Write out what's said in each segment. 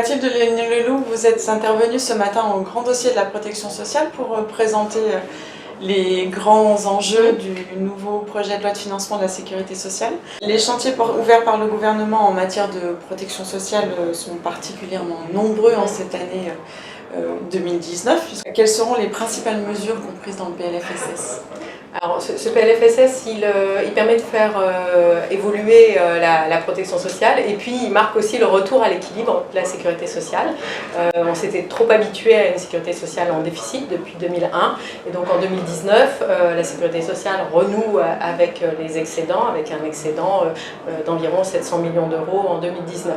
Mathilde Leloup, vous êtes intervenue ce matin au grand dossier de la protection sociale pour présenter les grands enjeux du nouveau projet de loi de financement de la sécurité sociale. Les chantiers ouverts par le gouvernement en matière de protection sociale sont particulièrement nombreux en cette année 2019. Quelles seront les principales mesures comprises dans le PLFSS ? Alors, ce PLFSS, il permet de faire évoluer la protection sociale et puis il marque aussi le retour à l'équilibre de la sécurité sociale. On s'était trop habitué à une sécurité sociale en déficit depuis 2001 et donc en 2019, la sécurité sociale renoue avec les excédents, avec un excédent d'environ 700 millions d'euros en 2019.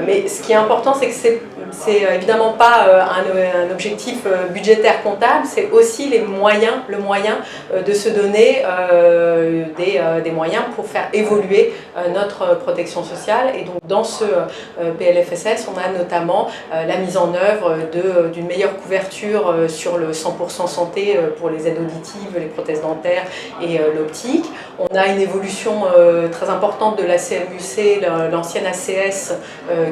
Mais ce qui est important, c'est que c'est évidemment pas un objectif budgétaire comptable, c'est aussi le moyen de se donner des moyens pour faire évoluer notre protection sociale. Et donc dans ce PLFSS, on a notamment la mise en œuvre d'une meilleure couverture sur le 100% santé pour les aides auditives, les prothèses dentaires et l'optique. On a une évolution très importante de la CMU-C, l'ancienne ACS,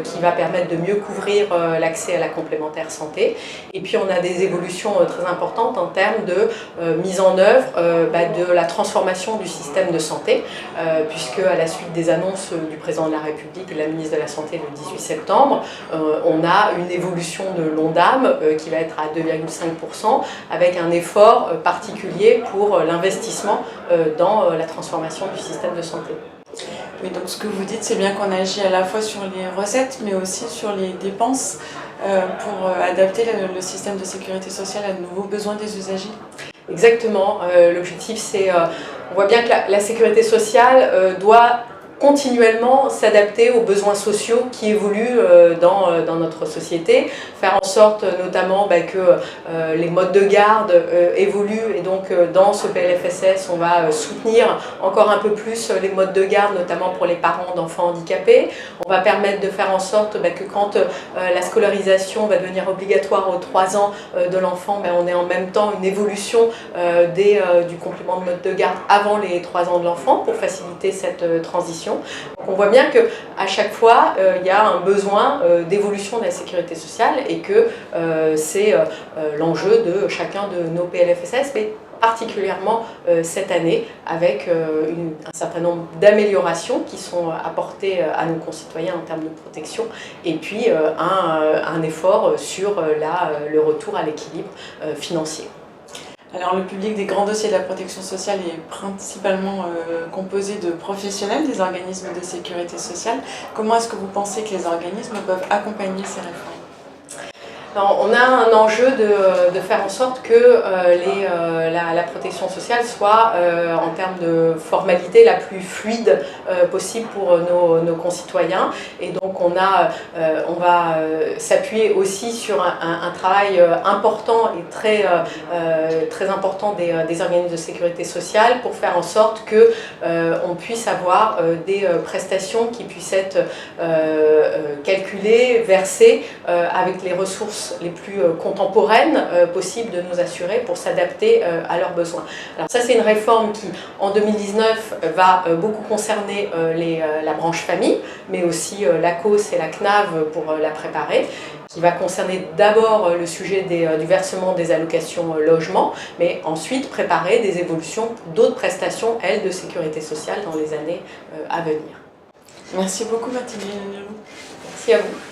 qui va permettre de mieux couvrir l'accès à la complémentaire santé. Et puis on a des évolutions très importantes en termes de mise en œuvre de la transformation du système de santé, puisque à la suite des annonces du président de la République et de la ministre de la Santé le 18 septembre, on a une évolution de l'ONDAM qui va être à 2,5% avec un effort particulier pour l'investissement dans la transformation du système de santé. Oui, donc ce que vous dites, c'est bien qu'on agit à la fois sur les recettes, mais aussi sur les dépenses pour adapter le système de sécurité sociale à de nouveaux besoins des usagers. Exactement. L'objectif, c'est, on voit bien que la sécurité sociale doit continuellement s'adapter aux besoins sociaux qui évoluent dans notre société, faire en sorte notamment que les modes de garde évoluent et donc dans ce PLFSS on va soutenir encore un peu plus les modes de garde, notamment pour les parents d'enfants handicapés. On va permettre de faire en sorte que quand la scolarisation va devenir obligatoire aux 3 ans de l'enfant, on ait en même temps une évolution du complément de mode de garde avant les 3 ans de l'enfant pour faciliter cette transition. Donc on voit bien qu'à chaque fois, il y a un besoin d'évolution de la sécurité sociale et que c'est l'enjeu de chacun de nos PLFSS, mais particulièrement cette année avec un certain nombre d'améliorations qui sont apportées à nos concitoyens en termes de protection et puis un effort sur le retour à l'équilibre financier. Alors le public des grands dossiers de la protection sociale est principalement composé de professionnels des organismes de sécurité sociale. Comment est-ce que vous pensez que les organismes peuvent accompagner ces réformes ? Alors, on a un enjeu de faire en sorte que la protection sociale soit, en termes de formalité, la plus fluide possible pour nos concitoyens. Et donc on va s'appuyer aussi sur un travail important et très important des organismes de sécurité sociale pour faire en sorte qu'on puisse avoir des prestations qui puissent être calculées, versées avec les ressources les plus contemporaines possibles de nos assurés pour s'adapter à leurs besoins. Alors ça, c'est une réforme qui, en 2019, va beaucoup concerner la branche famille, mais aussi la COS et la CNAV pour la préparer, qui va concerner d'abord le sujet du versement des allocations logement, mais ensuite préparer des évolutions d'autres prestations, elles, de sécurité sociale dans les années à venir. Merci beaucoup Mathilde Leloup. Merci à vous.